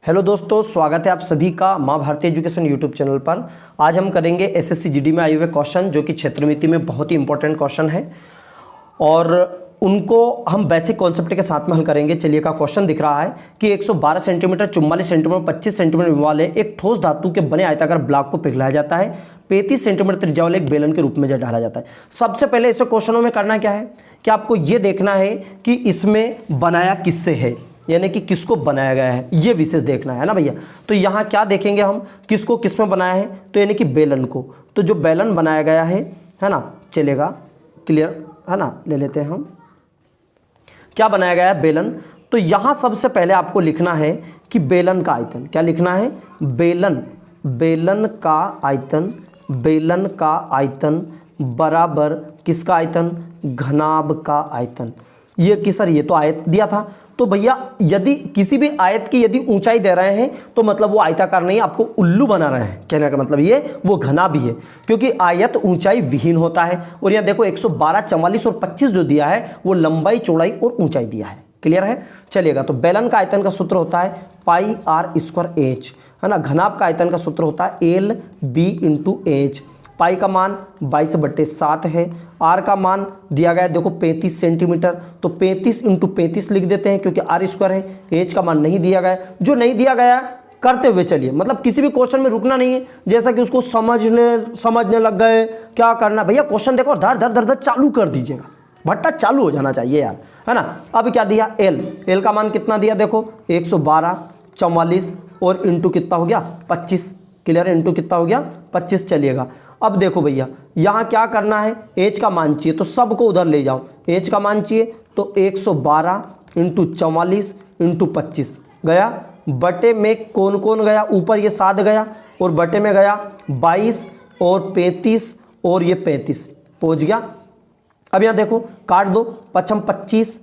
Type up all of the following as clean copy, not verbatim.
Hello दोस्तों, स्वागत है आप सभी का माँ भारती एजुकेशन यूट्यूब चैनल पर। आज हम करेंगे एसएससी जीडी में आए हुए क्वेश्चन जो कि क्षेत्रमिति में बहुत ही इंपॉर्टेंट क्वेश्चन है और उनको हम बेसिक कॉन्सेप्ट के साथ में हल करेंगे। चलिए का क्वेश्चन दिख रहा है कि 112 सेंटीमीटर, 44 सेंटीमीटर, 25 सेंटीमीटर वाले एक ठोस धातु के बने आयताकार ब्लॉक को पिघलाया जाता है। 35 सेंटीमीटर त्रिज्या वाले एक बेलन के रूप में डाला जाता है। सबसे पहले ऐसे क्वेश्चनों में करना क्या है कि आपको ये देखना है कि इसमें बनाया किससे है, यानी कि किसको बनाया गया है, ये विशेष देखना है ना भैया। तो यहाँ क्या देखेंगे हम, किसको किस में बनाया है, तो यानी कि बेलन को। तो जो बेलन बनाया गया है ना, चलेगा, क्लियर है ना। ले लेते हैं हम, क्या बनाया गया है, बेलन। तो यहाँ सबसे पहले आपको लिखना है कि बेलन का आयतन, क्या लिखना है, बेलन का आयतन, बेलन का आयतन बराबर किसका आयतन, घनाभ का आयतन। ये कि सर ये तो आयत दिया था, तो भैया यदि किसी भी आयत की यदि ऊंचाई दे रहे हैं तो मतलब वो आयताकार नहीं, आपको उल्लू बना रहे हैं। कहने का मतलब ये वो घना भी है, क्योंकि आयत ऊंचाई विहीन होता है। और यहाँ देखो 112, 44 और 25 जो दिया है वो लंबाई, चौड़ाई और ऊंचाई दिया है। क्लियर है, चलिएगा। तो बेलन का आयतन का सूत्र होता है पाई आर स्क्वायर एच, है ना। घनाभ का आयतन का सूत्र होता है एल बी इंटू एच। पाई का मान 22/7 है, आर का मान दिया गया है देखो 35 सेंटीमीटर, तो 35 इंटू 35 लिख देते हैं क्योंकि आर स्क्वायर है। एच का मान नहीं दिया गया, जो नहीं दिया गया करते हुए चलिए, मतलब किसी भी क्वेश्चन में रुकना नहीं है। जैसा कि उसको समझने लग गए, क्या करना भैया, क्वेश्चन देखो धर धर धर धर चालू कर दीजिएगा, भट्टा चालू हो जाना चाहिए यार, है ना। अब क्या दिया, एल का मान कितना दिया, देखो 112, 44 और इंटू कितना हो गया 25। क्लियर है, इंटू कितना हो गया 25। चलिएगा, अब देखो भैया यहाँ क्या करना है, एच का मान चाहिए तो सबको उधर ले जाओ। एच का मान चाहिए तो 112 इंटू 44 इंटू 25 गया, बटे में कौन कौन गया, ऊपर ये 7 गया और बटे में गया 22 और 35 और ये 35 पहुँच गया। अब यहाँ देखो काट दो, 25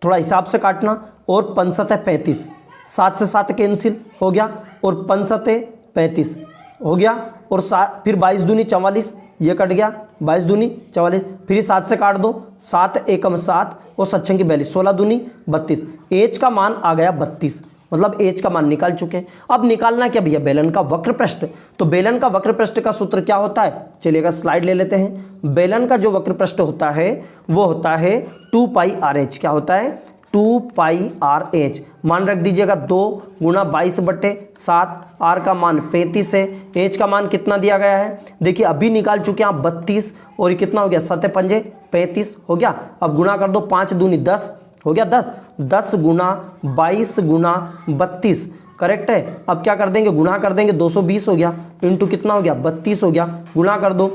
थोड़ा हिसाब से काटना, और 65 35, 7 से 7 कैंसिल हो गया और 65 35 हो गया, और फिर 22 दूनी 44, ये कट गया, 22 दूनी 44, फिर 7 से काट दो, 7 एकम 7 और 7 छंगी 42, 16 दूनी 32। एच का मान आ गया 32, मतलब एच का मान निकाल चुके हैं। अब निकालना क्या भैया, बेलन का वक्र पृष्ठ। तो बेलन का वक्र पृष्ठ का सूत्र क्या होता है, चलिएगा स्लाइड ले लेते हैं। बेलन का जो वक्र पृष्ठ होता है वो होता है 2 पाई आर एच। क्या होता है, 2 पाई आर एच। मान रख दीजिएगा 2 गुना 22/7, आर का मान 35 है, एच का मान कितना दिया गया है, देखिए अभी निकाल चुके हैं आप 32, और ये कितना हो गया 7 पंजे 35 हो गया। अब गुना कर दो, 5 दूनी 10 हो गया 10, 10 गुना 22 गुना 32 करेक्ट है। अब क्या कर देंगे, गुना कर देंगे, 220 हो गया, इंटू कितना हो गया 32 हो गया, गुना कर दो,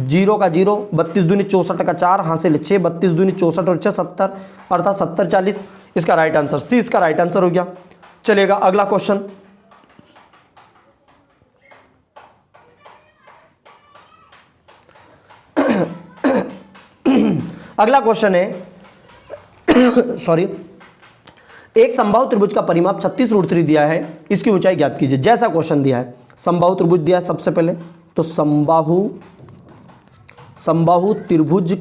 0 का 0, 32 दूनी 64 का 4 हासिल 6, 32 दूनी 64 और 6 70, अर्थात 70 40। इसका राइट आंसर सी, इसका राइट आंसर हो गया। चलेगा अगला क्वेश्चन, अगला क्वेश्चन है सॉरी, एक समबाहु त्रिभुज का परिमाप 36√3 दिया है, इसकी ऊंचाई ज्ञात कीजिए। जैसा क्वेश्चन दिया है, समबाहु त्रिभुज दिया है सबसे पहले, तो समबाहु त्रिभुज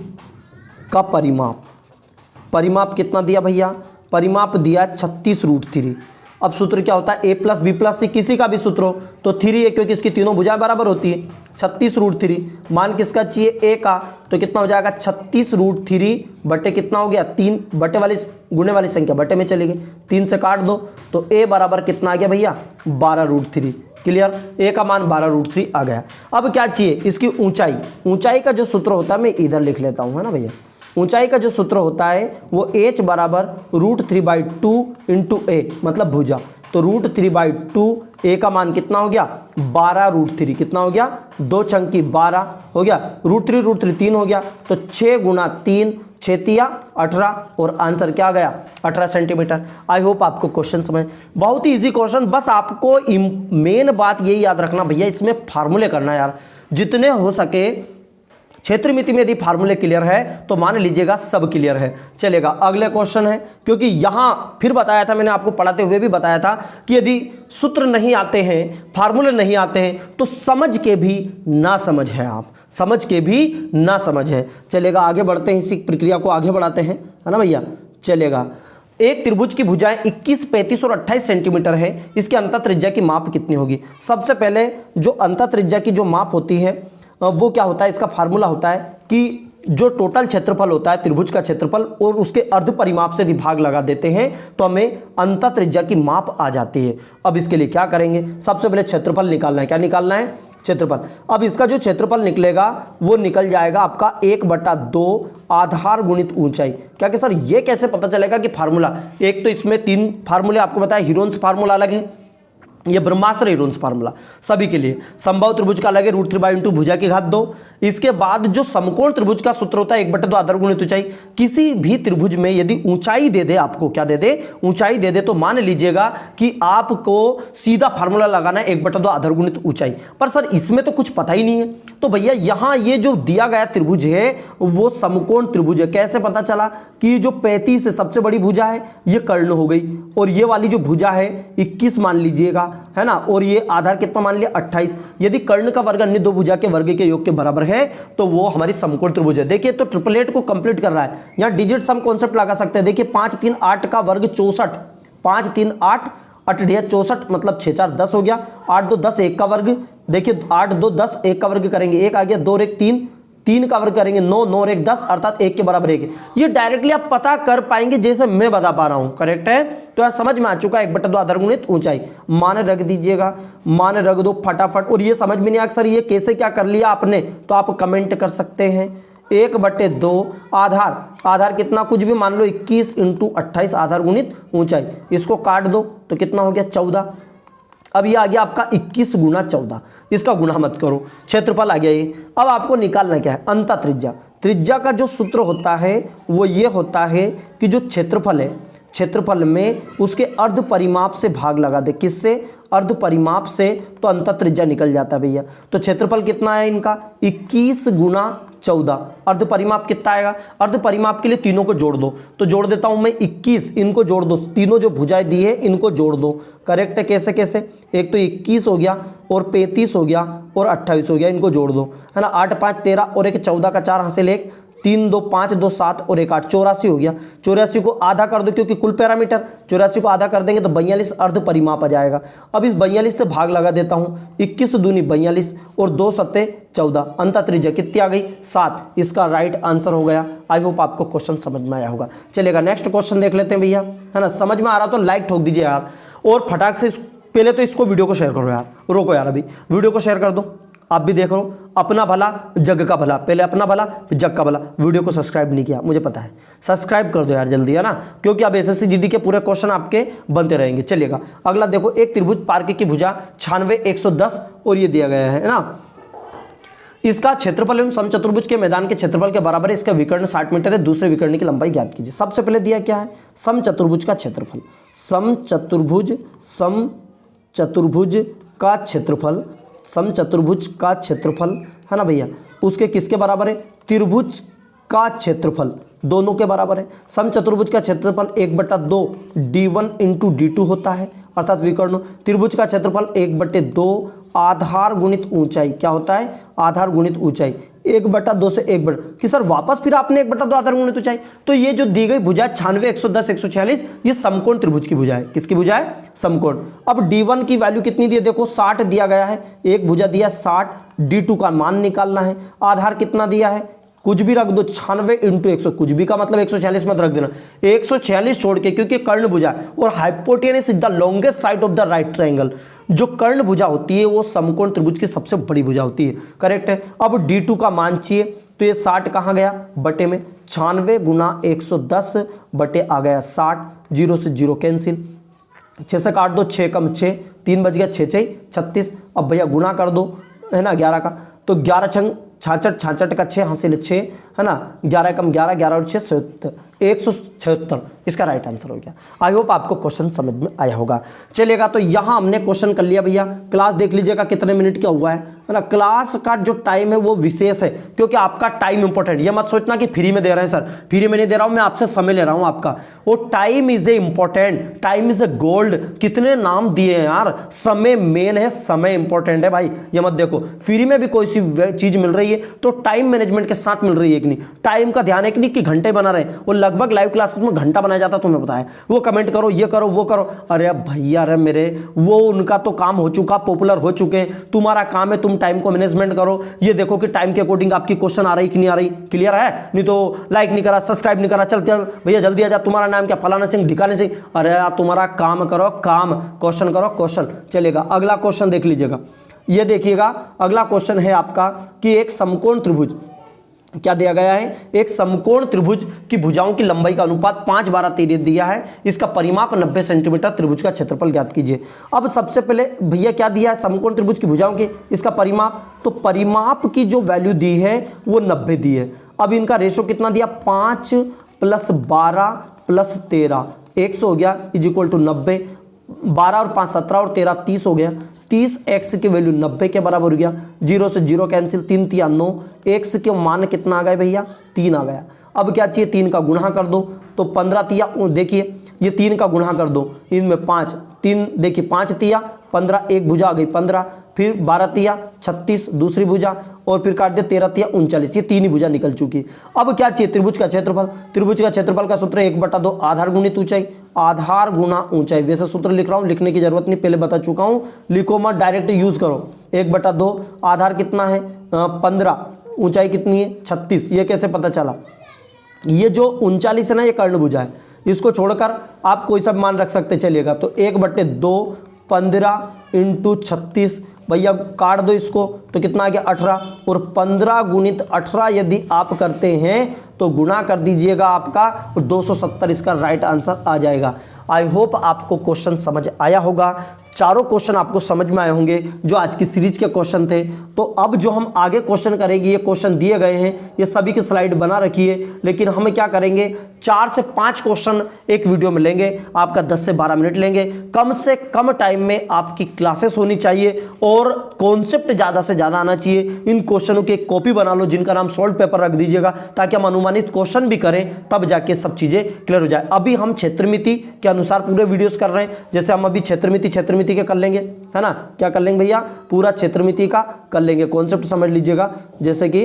का परिमाप कितना दिया भैया, परिमाप दिया 36√3। अब सूत्र क्या होता है, a प्लस बी प्लस सी, किसी का भी सूत्र हो तो 3 है, क्योंकि इसकी तीनों भुजाएं बराबर होती है। 36√3 मान किसका चाहिए, a का, तो कितना हो जाएगा 36√3 बटे कितना हो गया 3, बटे वाली गुणे वाली संख्या बटे में चली गई, 3 से काट दो तो a बराबर कितना आ गया भैया 12√3। क्लियर, a का मान 12√3 आ गया। अब क्या चाहिए, इसकी ऊंचाई का जो सूत्र होता है मैं इधर लिख लेता हूँ, है ना भैया। ऊंचाई का जो सूत्र होता है वो h बराबर √3/2 इंटू a, मतलब भुजा। तो √3/2, a का मान कितना हो गया 12√3, कितना हो गया 2 छंकी 12 हो गया, √3 3 हो गया, तो 6 गुना 3 6 18, और आंसर क्या आ गया 18 सेंटीमीटर। आई होप आपको क्वेश्चन समझ, बहुत ही इजी क्वेश्चन। बस आपको मेन बात यही याद रखना भैया, इसमें फार्मूले करना यार, जितने हो सके। क्षेत्रमिति में यदि फार्मूले क्लियर है तो मान लीजिएगा सब क्लियर है। चलेगा अगले क्वेश्चन है, क्योंकि यहां फिर बताया था, मैंने आपको पढ़ाते हुए भी बताया था कि यदि सूत्र नहीं आते हैं, फार्मूले नहीं आते हैं, तो समझ के भी ना समझ है, आप समझ के भी ना समझ है। चलेगा आगे बढ़ते हैं, इसी प्रक्रिया को आगे बढ़ाते हैं, है ना भैया। चलेगा एक त्रिभुज की भुजाएं 21, 35 और 28 सेंटीमीटर है, इसकी अंतः त्रिज्या की माप कितनी होगी। सबसे पहले जो अंतः त्रिज्या की जो माप होती है वो क्या होता है, इसका फार्मूला होता है कि जो टोटल क्षेत्रफल होता है त्रिभुज का क्षेत्रफल और उसके अर्ध परिमाप से यदि भाग लगा देते हैं तो हमें अंतः त्रिज्या की माप आ जाती है। अब इसके लिए क्या करेंगे, सबसे पहले क्षेत्रफल निकालना है। क्या निकालना है, क्षेत्रफल। अब इसका जो क्षेत्रफल निकलेगा वो निकल जाएगा आपका 1/2 आधार गुणित ऊंचाई। क्या कि सर ये कैसे पता चलेगा कि फार्मूला, एक तो इसमें 3 फार्मूले आपको बताया, हीरोन्स फार्मूला अलग है, ये ब्रह्मास्त्र हीरोन्स फार्मूला सभी के लिए, संभव त्रिभुज का अलग है √3/2 भुजा की घात 2। इसके बाद जो समकोण त्रिभुज का सूत्र होता है 1/2 आधार गुणित ऊंचाई। किसी भी त्रिभुज में यदि ऊंचाई दे दे, आपको क्या दे दे, ऊंचाई दे दे, तो मान लीजिएगा कि आपको सीधा फार्मूला लगाना है 1/2 आधार गुणित ऊंचाई। पर सर इसमें तो कुछ पता ही नहीं है, तो भैया यहां ये जो दिया गया त्रिभुज है वो समकोण त्रिभुज है। कैसे पता चला कि जो 35 सबसे बड़ी भुजा है ये कर्ण हो गई, और ये वाली जो भुजा है 21 मान लीजिएगा, है ना, और ये आधार कितना मान लिया 28। यदि कर्ण का वर्ग अन्य दो भुजा के वर्ग के योग के बराबर है तो वो हमारी समकोण त्रिभुज है। देखिए तो ट्रिपलेट को कंप्लीट कर रहा है, यहां डिजिट सम कॉन्सेप्ट लगा सकते हैं। देखिए 5 3 8 का वर्ग 64, 5 3 8 8 64 मतलब 6 4 10 हो गया, 8 2 10 1 का वर्ग, देखिए 8 2 10 1 का वर्ग करेंगे 1 आ गया, 2 और 1 3, 3 का वर्ग करेंगे 9, 9 और 1 10 अर्थात 1 के बराबर 1। ये डायरेक्टली आप पता कर पाएंगे जैसे मैं बता पा रहा हूं, करेक्ट है। तो यार समझ में आ चुका है 1/2 आधार गुणित ऊंचाई। मान रख दीजिएगा, मान रख दो फटाफट। और ये समझ में नहीं आया सर ये कैसे क्या कर लिया आपने, तो आप कमेंट कर सकते हैं। 1/2 आधार, आधार कितना कुछ भी मान लो 21 × 28 आधार गुणित ऊंचाई, इसको काट दो तो कितना हो गया 14। अब ये आ गया आपका 21 × 14, इसका गुणा मत करो, क्षेत्रफल आ गया ये। अब आपको निकालना क्या है, अंतः त्रिज्या। त्रिज्या का जो सूत्र होता है वो ये होता है कि जो क्षेत्रफल है, क्षेत्रफल में उसके अर्ध परिमाप से भाग लगा दे। किससे, अर्ध परिमाप से, तो अंतः त्रिज्या निकल जाता है भैया। तो क्षेत्रफल कितना है इनका 21 × 14, अर्ध परिमाप कितना आएगा, अर्ध परिमाप के लिए तीनों को जोड़ दो, तो जोड़ देता हूं मैं 21, इनको जोड़ दो, तीनों जो भुजाएं दी है इनको जोड़ दो। करेक्ट है, कैसे कैसे, एक तो 21 हो गया और 35 हो गया और 28 हो गया, इनको जोड़ दो, है ना। 8 5 13 और एक 14 का 4 हासिल 1, 3 2 5 2 7 और 1 8, 84 हो गया। 84 को आधा कर दो क्योंकि कुल पैरामीटर, 84 को आधा कर देंगे तो 42 अर्ध परिमाप आ जाएगा। अब इस 42 से भाग लगा देता हूं, 21 दूनी 42 और 2 सत्ते 14, अंतः त्रिज्या कितनी आ गई 7। इसका राइट आंसर हो गया। आई होप आपको क्वेश्चन समझ में आया होगा। चलेगा नेक्स्ट क्वेश्चन देख लेते हैं भैया, है ना। समझ में आ रहा तो लाइक ठोक दीजिए यार, और फटाक से पहले तो इसको वीडियो को शेयर करो यार, रोको यार, अभी वीडियो को शेयर कर दो, आप भी देख लो। अपना भला जग का भला, पहले अपना भला फिर जग का भला। वीडियो को सब्सक्राइब नहीं किया मुझे पता है, सब्सक्राइब कर दो यार जल्दी, है ना, क्योंकि अब एसएससी जीडी के पूरे क्वेश्चन आपके बनते रहेंगे। चलिएगा अगला देखो, एक त्रिभुज पार्क की भुजा 96 110 और ये दिया गया है ना। इसका क्षेत्रफल एवं समचतुर्भुज के मैदान के क्षेत्रफल के बराबर है, इसका विकर्ण 60 मीटर है, दूसरे विकर्ण की लंबाई ज्ञात कीजिए। सबसे पहले दिया क्या है, समचतुर्भुज का क्षेत्रफल, समचतुर्भुज का क्षेत्रफल, समचतुर्भुज का क्षेत्रफल, है ना भैया, उसके किसके बराबर है, त्रिभुज का क्षेत्रफल, दोनों के बराबर है। समचतुर्भुज का क्षेत्रफल 1/2 d1 × d2 होता है, अर्थात विकर्ण। त्रिभुज का क्षेत्रफल 1/2 आधार गुणित ऊंचाई, क्या होता है, आधार गुणित ऊंचाई, 1/2 से 1 कि सर वापस फिर आपने 1/2 आधार गुणित ऊंचाई। तो ये जो दी गई भुजा 96 110 146 ये समकोण त्रिभुज की भुजा है। किसकी भुजा है, समकोण। अब d1 की वैल्यू कितनी दी है, देखो 60 दिया गया है, एक भुजा दिया 60, d2 का मान निकालना है। आधार कितना दिया है, कुछ भी रख दो, 96 × 100, कुछ भी का मतलब 146 मत रख देना, 146 छोड़ के, क्योंकि कर्ण भुजा और hypotenuse is the longest side of the right triangle. जो कर्ण भुजा होती है वो समकोण त्रिभुज की सबसे बड़ी भुजा होती है, करेक्ट है। अब d2 का मान चाहिए, तो ये 60 कहाँ गया, बटे में 96 × 110 बटे आ गया 60, 0 से 0 कैंसिल, 6 से काट दो, 6 कम 6, 3 बच गया, 6 6 36। अब भैया गुना कर दो, है ना, 11 का, तो 11 छंग 66, 66 का 6 हासिल 6, है ना, 11 कम 11, 11 और 6 77, 176 इसका राइट आंसर हो गया। आई होप आपको क्वेश्चन समझ में आया होगा। चलेगा तो यहाँ हमने क्वेश्चन कर लिया भैया। क्लास देख लीजिएगा कितने मिनट का हुआ है ना। क्लास का जो टाइम है वो विशेष है, क्योंकि आपका टाइम इंपॉर्टेंट। ये मत सोचना कि फ्री में दे रहे हैं सर, फ्री में नहीं दे रहा हूँ मैं, आपसे समय ले रहा हूँ आपका। वो time is a important, time is a gold. कितने नाम दिए हैं यार, समय मेन है, समय इंपॉर्टेंट है भाई। ये मत देखो फ्री में भी कोई सी चीज मिल रही है तो टाइम मैनेजमेंट के साथ मिल रही है कि नहीं, टाइम का ध्यान है कि नहीं, कि घंटे बना रहे हैं। वो लगभग लाइव क्लासेस में घंटा बना बनाया जाता तुमने बताया, वो कमेंट करो, ये करो, वो करो। अरे भैया अरे मेरे, वो उनका तो काम हो चुका, पॉपुलर हो चुके हैं, तुम्हारा काम है तुम टाइम को मैनेजमेंट करो, ये देखो कि टाइम के अकॉर्डिंग आपकी क्वेश्चन आ रही कि नहीं आ रही। क्लियर है? नहीं तो लाइक नहीं करा, सब्सक्राइब नहीं करा, चल चल भैया जल्दी आ जा, तुम्हारा नाम क्या, फलाना सिंह ढिकाने सिंह। अरे यार तुम्हारा काम करो काम, क्वेश्चन करो क्वेश्चन। चलेगा, अगला क्वेश्चन देख लीजिएगा। ये देखिएगा अगला क्वेश्चन है आपका कि एक समकोण त्रिभुज, क्या दिया गया है, एक समकोण त्रिभुज की भुजाओं की लंबाई का अनुपात 5, 12, 13 दिया है, इसका परिमाप 90 सेंटीमीटर, त्रिभुज का क्षेत्रफल ज्ञात कीजिए। अब सबसे पहले भैया क्या दिया है, समकोण त्रिभुज की भुजाओं की, इसका परिमाप, तो परिमाप की जो वैल्यू दी है वो 90 दी है। अब इनका रेशो कितना दिया, 5 + 12 + 13 100 हो गया, इज इक्वल टू 90। 12 और 5 17 और 13 30 हो गया, 30x की वैल्यू 90 के बराबर हो गया, 0 से 0 कैंसिल, 3 × 9, x के मान कितना आ गया भैया, 3 आ गया। अब क्या चाहिए, 3 का गुणा कर दो, तो 15 तिया, देखिए ये 3 का गुणा कर दो, इनमें 5, 3 देखिए 5 तिया 15, एक भुजा आ गई 15, फिर 12 तिया 36 दूसरी भुजा, और फिर काट दे 13 तिया 39, ये 3 ही भुजा निकल चुकी। अब क्या चाहिए, त्रिभुज का क्षेत्रफल। त्रिभुज का क्षेत्रफल का सूत्र 1/2 आधार गुणित ऊंचाई, आधार गुणा ऊंचाई। वैसे सूत्र लिख रहा हूँ, लिखने की जरूरत नहीं, पहले बता चुका हूँ, लिखो मत, डायरेक्ट यूज करो। 1/2 आधार कितना है 15, ऊंचाई कितनी है 36। ये कैसे पता चला, ये जो 39 है ना, ये कर्ण भुजा है, इसको छोड़कर आप कोई सा मान रख सकते चलिएगा। तो 1/2 15 × 36, भैया काट दो इसको, तो कितना आ गया 18, और 15 × 18 यदि आप करते हैं तो गुणा कर दीजिएगा आपका 270, इसका राइट आंसर आ जाएगा। आई होप आपको क्वेश्चन समझ आया होगा, चारों क्वेश्चन आपको समझ में आए होंगे जो आज की सीरीज के क्वेश्चन थे। तो अब जो हम आगे क्वेश्चन करेंगे, ये क्वेश्चन दिए गए हैं, ये सभी की स्लाइड बना रखी है, लेकिन हम क्या करेंगे 4 से 5 क्वेश्चन एक वीडियो में लेंगे, आपका 10 से 12 मिनट लेंगे, कम से कम टाइम में आपकी क्लासेस होनी चाहिए और कॉन्सेप्ट ज़्यादा से ज़्यादा आना चाहिए। इन क्वेश्चनों की एक कॉपी बना लो जिनका नाम सॉल्व पेपर रख दीजिएगा, ताकि हम अनुमानित क्वेश्चन भी करें, तब जाके सब चीज़ें क्लियर हो जाए। अभी हम क्षेत्रमिति के अनुसार पूरे वीडियोस कर रहे हैं, जैसे हम अभी क्षेत्रमिति के कर लेंगे, है ना, क्या कर लेंगे भैया, पूरा क्षेत्रमिति का कर लेंगे, कॉन्सेप्ट समझ लीजिएगा। जैसे कि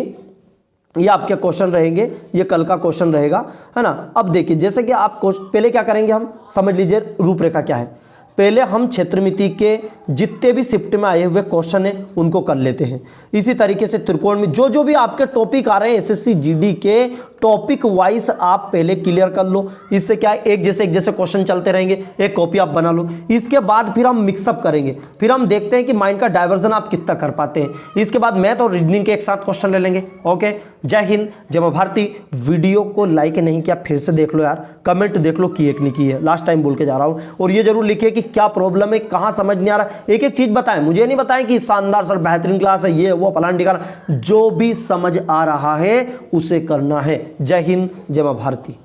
ये आपके क्वेश्चन रहेंगे, ये कल का क्वेश्चन रहेगा, है ना। अब देखिए, जैसे कि आप पहले क्या करेंगे, हम समझ लीजिए रूपरेखा क्या है। पहले हम क्षेत्रमिति के जितने भी शिफ्ट में आए हुए क्वेश्चन हैं उनको कर लेते हैं। इसी तरीके से त्रिकोण में जो भी आपके टॉपिक आ रहे हैं एसएससी जीडी के, टॉपिक वाइज आप पहले क्लियर कर लो। इससे क्या है, एक जैसे क्वेश्चन चलते रहेंगे, एक कॉपी आप बना लो। इसके बाद फिर हम मिक्सअप करेंगे, फिर हम देखते हैं कि माइंड का डाइवर्जन आप कितना कर पाते हैं। इसके बाद मैथ और रीजनिंग के एक साथ क्वेश्चन ले लेंगे। ओके, जय हिंद, जय मां भारती। वीडियो को लाइक नहीं किया फिर से देख लो यार, कमेंट देख लो की एक नहीं की है, लास्ट टाइम बोल के जा रहा हूं। और ये जरूर लिखिए कि क्या प्रॉब्लम है, कहां समझ नहीं आ रहा, एक एक चीज बताएं, मुझे नहीं बताएं कि शानदार सर बेहतरीन क्लास है, ये वो फलान ठिकाना, जो भी समझ आ रहा है उसे करना है। जय हिंद, जय मां भारती।